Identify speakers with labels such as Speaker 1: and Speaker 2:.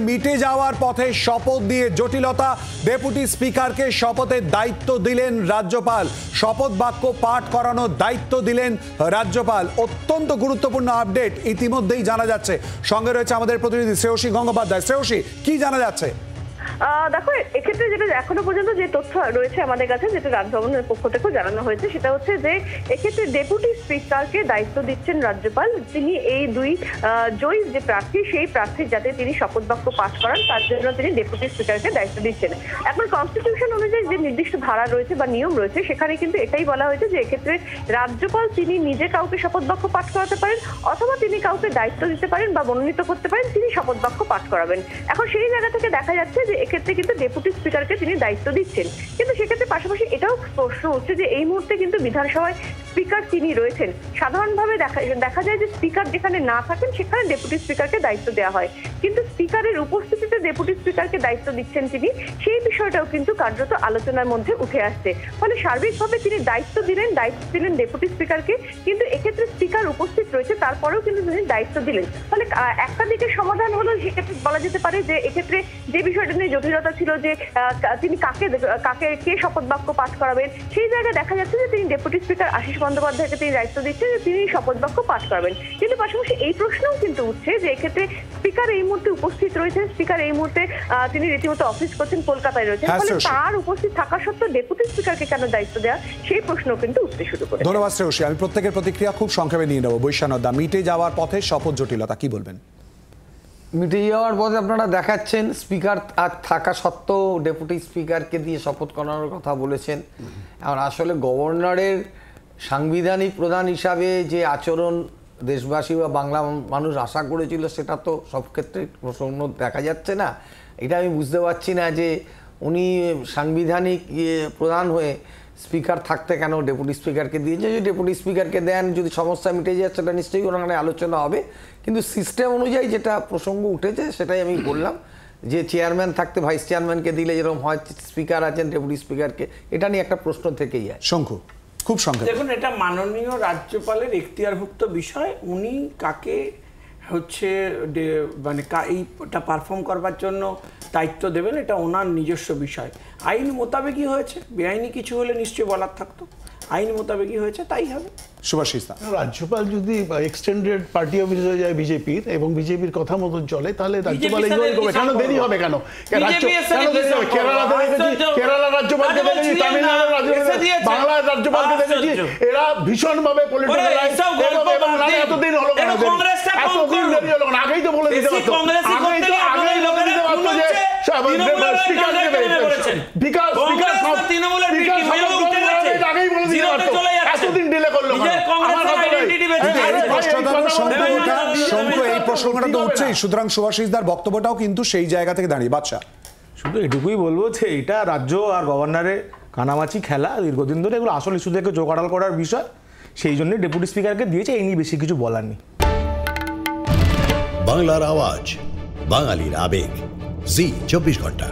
Speaker 1: মিটে যাওয়ার পথে শপথ দিয়ে জটিলতা। ডেপুটি স্পিকারকে শপথের দায়িত্ব দিলেন রাজ্যপাল। শপথ বাক্য পাঠ করানোর দায়িত্ব দিলেন রাজ্যপাল। অত্যন্ত গুরুত্বপূর্ণ আপডেট ইতিমধ্যেই জানা যাচ্ছে। সঙ্গে রয়েছে আমাদের প্রতিনিধি শ্রেয়সী গঙ্গোপাধ্যায়। শ্রেয়সী, কি জানা যাচ্ছে?
Speaker 2: দেখো, এক্ষেত্রে যেটা এখনো পর্যন্ত যে তথ্য রয়েছে আমাদের কাছে, যেটা রাজভবনের পক্ষ থেকেও জানানো হয়েছে, সেটা হচ্ছে যে এক্ষেত্রে ডেপুটি স্পিকারকে দায়িত্ব দিচ্ছেন রাজ্যপাল। তিনি এই দুই জয়ী যে প্রার্থী, সেই প্রার্থীর যাতে তিনি শপথ বাক্য পাঠ করান, তার জন্য তিনি ডেপুটি স্পিকারকে দায়িত্ব দিচ্ছেন। এখন কনস্টিটিউশন অনুযায়ী যে নির্দিষ্ট ধারা রয়েছে বা নিয়ম রয়েছে, সেখানে কিন্তু এটাই বলা হয়েছে যে এক্ষেত্রে রাজ্যপাল তিনি নিজে কাউকে শপথ বাক্য পাঠ করাতে পারেন, অথবা তিনি কাউকে দায়িত্ব দিতে পারেন বা মনোনীত করতে পারেন, তিনি শপথ বাক্য পাঠ করাবেন। এখন সেই জায়গা থেকে দেখা যাচ্ছে যে এক্ষেত্রে কিন্তু ডেপুটি স্পিকারকে তিনি দায়িত্ব দিচ্ছেন। কিন্তু সেক্ষেত্রে পাশাপাশি এটাও প্রশ্ন হচ্ছে যে এই মুহূর্তে কিন্তু বিধানসভায় স্পিকার তিনি রয়েছেন। সাধারণভাবে দেখা যায় যে স্পিকার যেখানে না থাকেন সেখানে ডেপুটি স্পিকারকে দায়িত্ব দেওয়া হয়, কিন্তু স্পিকারের উপস্থিতিতে ডেপুটি স্পিকারকে দায়িত্ব দিচ্ছেন তিনি, সেই বিষয়টাও কিন্তু কার্যত আলোচনার মধ্যে উঠে আসছে। ফলে সার্বিকভাবে তিনি দায়িত্ব দিলেন ডেপুটি স্পিকারকে, কিন্তু এক্ষেত্রে স্পিকার উপস্থিত রয়েছে, তারপরেও কিন্তু তিনি দায়িত্ব দিলেন। ফলে একটা দিকে সমাধান হলো, সেক্ষেত্রে বলা যেতে পারে যে এক্ষেত্রে যে বিষয়টা নিয়ে জটিলতা ছিল যে তিনি কে শপথ বাক্য পাঠ করাবেন, সেই জায়গায় দেখা যাচ্ছে যে তিনি ডেপুটি স্পিকার আশিস বন্দ্যোপাধ্যায়কে তিনি দায়িত্ব দিচ্ছেন যে তিনি শপথ বাক্য পাঠ করাবেন। কিন্তু পাশাপাশি এই প্রশ্নও কিন্তু উঠছে যে এক্ষেত্রে স্পিকার এই মুহূর্তে উপস্থিত রয়েছেন, স্পিকার এই মুহূর্তে তিনি রীতিমতো অফিস করছেন, কলকাতায় রয়েছেন, ফলে তার উপস্থিত থাকা সত্ত্বেও ডেপুটি স্পিকারকে কেন দায়িত্ব দেওয়া, সেই প্রশ্ন কিন্তু উঠতে শুরু করে।
Speaker 1: ধন্যবাদ শ্রেয়সী। আমি প্রত্যেকের প্রতিক্রিয়া খুব সংক্ষেপে নিয়ে নেব। বৈশানন্দা, মিটে যাওয়ার পথে শপথ জটিলতা, কি বলবেন?
Speaker 3: মিটে যাওয়ার পথে আপনারা দেখাচ্ছেন স্পিকার আর থাকা সত্ত্বেও ডেপুটি স্পিকারকে দিয়ে শপথ করানোর কথা বলেছেন। এখন আসলে গভর্নরের সাংবিধানিক প্রধান হিসাবে যে আচরণ দেশবাসী বা বাংলা মানুষ আশা করেছিল, সেটা তো সব ক্ষেত্রে প্রসন্ন দেখা যাচ্ছে না। এটা আমি বুঝতে পারছি না যে উনি সাংবিধানিক প্রধান হয়ে স্পিকার থাকতে কেন ডেপুটি স্পিকারকে দিয়েছে। যদি ডেপুটি স্পিকারকে দেন, যদি সমস্যা মিটে যায়, সেটা নিশ্চয়ই ওখানে আলোচনা হবে। কিন্তু সিস্টেম অনুযায়ী যেটা প্রসঙ্গ উঠেছে সেটাই আমি বললাম, যে চেয়ারম্যান থাকতে ভাইস চেয়ারম্যানকে দিলে যেরকম হয়, স্পিকার আছেন ডেপুটি স্পিকারকে, এটা নিয়ে একটা প্রশ্ন থেকেই যায়।
Speaker 1: শঙ্কু, খুব সংক্ষেপে।
Speaker 4: দেখুন, এটা মাননীয় রাজ্যপালের এখতিয়ারভুক্ত বিষয়। উনি কাকে হচ্ছে মানে এইটা পারফর্ম করবার জন্য দায়িত্ব দেবেন, এটা ওনার নিজস্ব বিষয়। আইন মোতাবেকই হয়েছে, বেআইনি কিছু হলে নিশ্চয়ই বলার থাকতো। আইন মোতাবেকই হয়েছে, তাই হবে।
Speaker 1: সুভাষিস্তা,
Speaker 5: রাজ্যপাল যদি এক্সটেন্ডেড পার্টি অফিস হয়ে যায় বিজেপির এবং বিজেপির কথা মতন চলে, তাহলে রাজ্যপাল কেন দেরি হবে? কেন কেরালা রাজ্যপালকে দেখেছি, তামিলনাড়ুর বাংলার রাজ্যপালকে দেখেছি, এরা ভীষণ ভাবে পলিটিক্যালাইজ। এতদিন হলো কেন? এতদিন দেরি হলো কেন? আগেই তো বলে দিতে পারতো, আগেই বলে দিতে পারতো যে স্পিকার দেবে, স্পিকার আগেই বলে দিতে পারতো। এতদিন ডিলে করলো কেন?
Speaker 1: এই প্রসঙ্গটা তো উঠছেই, সুতরাং সুভাষিসদার বক্তব্যটাও কিন্তু সেই জায়গা থেকে দাঁড়িয়ে। বাদশা,
Speaker 6: শুধু এটুকুই বলবো যে এটা রাজ্য আর গভর্নরের কানামাছি খেলা দীর্ঘদিন ধরে, এগুলো আসল ইস্যু থেকে জোগাড়াল করার বিষয়, সেই জন্য ডেপুটি স্পিকারকে দিয়েছে। এই নিয়ে বেশি কিছু বলার নেই।
Speaker 7: বাংলার আওয়াজ, বাঙালির আবেগ, জি 24 ঘন্টা।